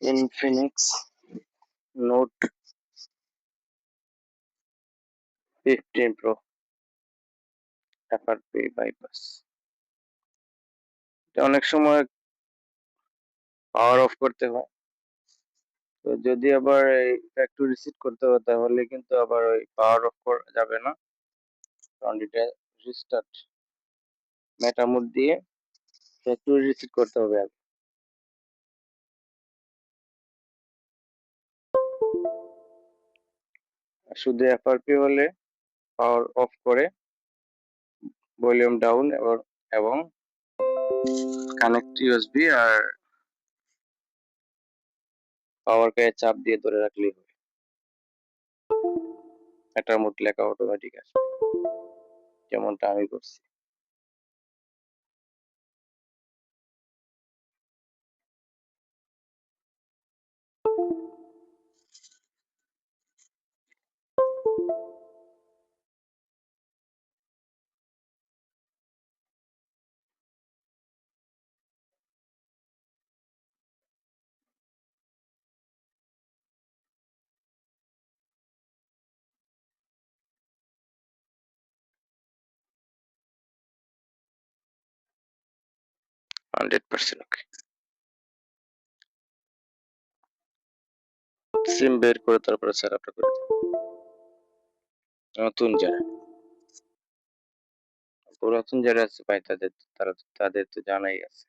Infinix Note 15 Pro FRP bypass। অনেক সময় power of করতে হয়, তো যদি আবার একটু রিসেট করতে হয় তাহলে কিন্তু আবার ওই পাওয়ার অফ করা যাবে না, কারণ এটা রিস্টার্ট মেটা মোড দিয়ে ফ্যাক্টরি রিসেট করতে হবে আগে। শুধু এফআরপি হলে পাওয়ার অফ করে ভলিউম ডাউন এবং কানেক্ট ইউএসবি আর পাওয়ার কে চাপ দিয়ে ধরে রাখলেই হবে, এটার মোড লেখা অটোমেটিক আসবে, যেমনটা আমি করছি। Hundred percent okay. সিম বের করে তারপরে সেট আপটা করে দিন। নতুন যারা পুরাতন যারা আছে ভাই তাদের তো জানাই আছে।